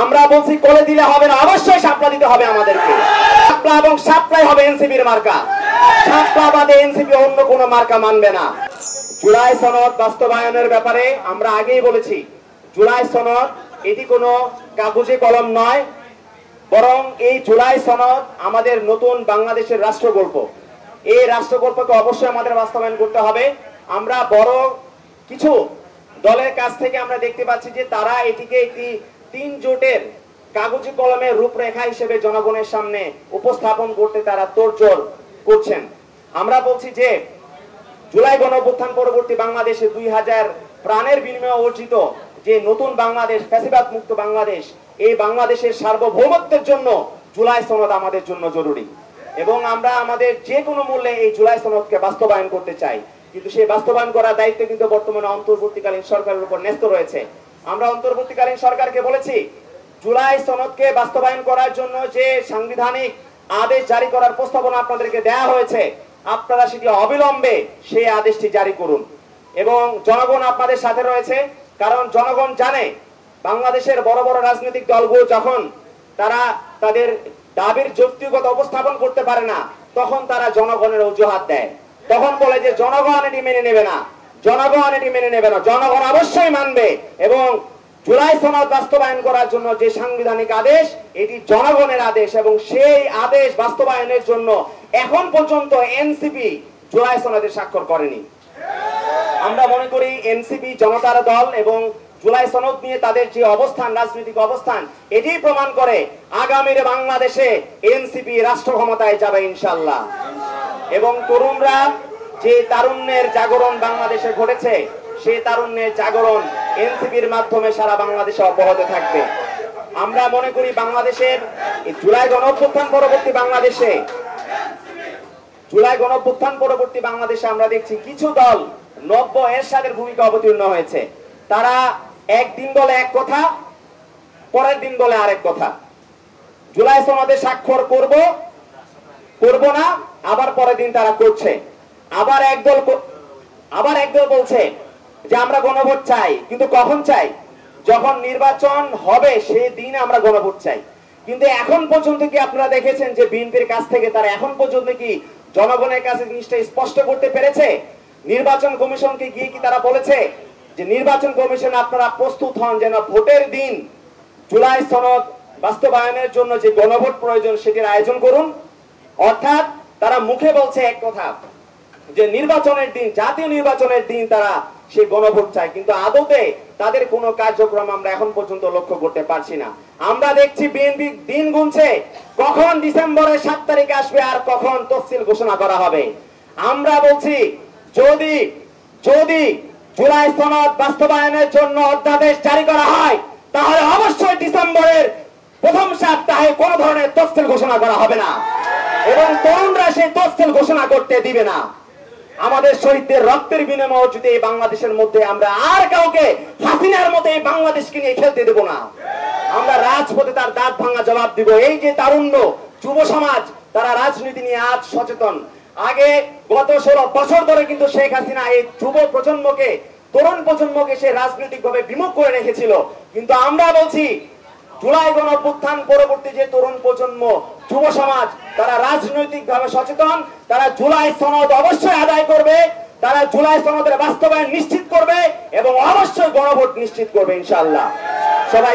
আমরা বলছি কোলে দিলে হবে না, অবশ্যই শাপলা দিতে হবে আমাদেরকে। শাপলা এবং শাপলাই হবে এনসিপির মার্কা। শাপলা বাদে এনসিপি অন্য কোনো মার্কা মানবে না। জুলাই সনদ বাস্তবায়নের ব্যাপারে আমরা আগেই বলেছি, জুলাই সনদ এটি কোনো কাগজে কলম নয়, বরং এই জুলাই সনদ আমাদের নতুন বাংলাদেশের রাষ্ট্রগল্প। এই রাষ্ট্রগল্পকে অবশ্যই আমাদের বাস্তবায়ন করতে হবে। আমরা বড় কিছু দলের কাছ থেকে আমরা দেখতে পাচ্ছি যে তারা এটিকে একটি ৩ জোটের কাগজে কলমের রূপরেখা হিসেবে জনগণের সামনে উপস্থাপন করতে তারা তোড়জোড় করছেন। আমরা বলছি যে জুলাই গণঅভ্যুত্থান পরবর্তী বাংলাদেশে ২০০০ প্রাণের বিনিময়ে অর্জিত যে নতুন বাংলাদেশ, ফ্যাসিবাদ মুক্ত বাংলাদেশ, এই বাংলাদেশের সার্বভৌমত্বের জন্য জুলাই সনদ আমাদের জন্য জরুরি এবং আমরা আমাদের যে কোনো মূল্যে এই জুলাই সনদকে বাস্তবায়ন করতে চাই। কিন্তু সেই বাস্তবায়ন করার দায়িত্ব কিন্তু বর্তমানে অন্তর্বর্তীকালীন সরকারের উপর ন্যস্ত রয়েছে। আমরা অন্তর্বর্তীকালীন সরকারকে বলেছি, জুলাই সনদকে বাস্তবায়ন করার জন্য যে সাংবিধানিক আদেশ জারি করার প্রস্তাবনা আপনাদেরকে দেয়া হয়েছে, আপনারা সেটি অবিলম্বে সেই আদেশটি জারি করুন এবং জনগণ আপনাদের সাথে রয়েছে। কারণ জনগণ জানে বাংলাদেশের বড় বড় রাজনৈতিক দলগুলো যখন তারা তাদের দাবির যৌক্তিকতা উপস্থাপন করতে পারে না, তখন তারা জনগণের অজুহাত দেয়। তখন বলে যে জনগণ এটি মেনে নেবে না, জনগণ এটি মেনে নেবে না। জনগণ অবশ্যই মানবে এবং জুলাই সনদ বাস্তবায়ন করার জন্য যে সাংবিধানিক আদেশ, এটি জনগণের আদেশ এবং সেই আদেশ বাস্তবায়নের জন্য এখন পর্যন্ত এনসিপি জুলাই সনদে স্বাক্ষর করেনি। আমরা মনে করি এনসিপি জনতার দল এবং জুলাই সনদ নিয়ে তাদের যে অবস্থান, রাজনৈতিক অবস্থান, এটি প্রমাণ করে আগামীর বাংলাদেশে এনসিপি রাষ্ট্র ক্ষমতায় যাবে ইনশাআল্লাহ। এবং তরুণরা যে তারুণ্যের জাগরণ বাংলাদেশে ঘটেছে, সেই তারুণ্যের জাগরণ এনসিপির মাধ্যমে সারা বাংলাদেশে অব্যাহত থাকবে। আমরা মনে করি বাংলাদেশের জুলাই গণঅভ্যুত্থান পরবর্তী বাংলাদেশে আমরা দেখছি কিছু দল নব্য এরশাদের ভূমিকা অবতীর্ণ হয়েছে। তারা একদিন বলে এক কথা, পরের দিন বলে আরেক কথা। জুলাই সনদে স্বাক্ষর করব না, আবার পরের দিন তারা করছে। আবার একদল বলছে যে আমরা গণভোট চাই, কিন্তু কখন চাই? যখন নির্বাচন হবে সেই দিন আমরা গণভোট চাই। কিন্তু এখন পর্যন্ত কি আপনারা দেখেছেন যে বিএনপির কাছ থেকে তারা এখন পর্যন্ত কি জনগণের কাছে জিনিসটা স্পষ্ট করতে পেরেছে? নির্বাচন কমিশনকে গিয়ে কি তারা বলেছে যে নির্বাচন কমিশন আপনারা প্রস্তুত হন যেন ভোটের দিন জুলাই সনদ বাস্তবায়নের জন্য যে গণভোট প্রয়োজন সেটির আয়োজন করুন? অর্থাৎ তারা মুখে বলছে এক কথা যে নির্বাচনের দিন, জাতীয় নির্বাচনের দিন তারা সেই গণভোট চায়, কিন্তু আদতে তাদের কোনো কার্যক্রম আমরা এখন পর্যন্ত লক্ষ্য করতে পারছি না। আমরা দেখছি বিএনপি দিন গুনছে কখন ডিসেম্বরের 7 তারিখ আসবে আর কখন তফসিল ঘোষণা করা হবে। আমরা বলছি যদি জুলাই সনদ বাস্তবায়নের জন্য অধ্যাদেশ জারি করা হয়, তাহলে অবশ্যই ডিসেম্বরের প্রথম সপ্তাহে কোনো ধরনের তফসিল ঘোষণা করা হবে না এবং তরুণরা সেই তফসিল ঘোষণা করতে দিবে না। আমাদের শহীদদের রক্তের বিনিময়ে যদি এই বাংলাদেশের মধ্যে আমরা আর কাউকে হাসিনার মতো এই বাংলাদেশকে নিয়ে খেলতে দেব না। আমরা রাজপথে তার দাঁত ভাঙা জবাব দিব। এই যে তারুণ্য, যুব সমাজ, তারা রাজনীতি নিয়ে আজ সচেতন। আগে গত 16 বছর ধরে কিন্তু শেখ হাসিনা এই যুব প্রজন্মকে, তরুণ প্রজন্মকে সে রাজনৈতিক ভাবে বিমুখ করে রেখেছিল। কিন্তু আমরা বলছি জুলাই গণঅভ্যুত্থান পরবর্তী যে তরুণ প্রজন্ম, যুব সমাজ, তারা রাজনৈতিক ভাবে সচেতন। তারা জুলাই সনদ অবশ্যই আদায় করবে, তারা জুলাই সনদের বাস্তবায়ন নিশ্চিত করবে এবং অবশ্যই গণভোট নিশ্চিত করবে ইনশাআল্লাহ। সবাই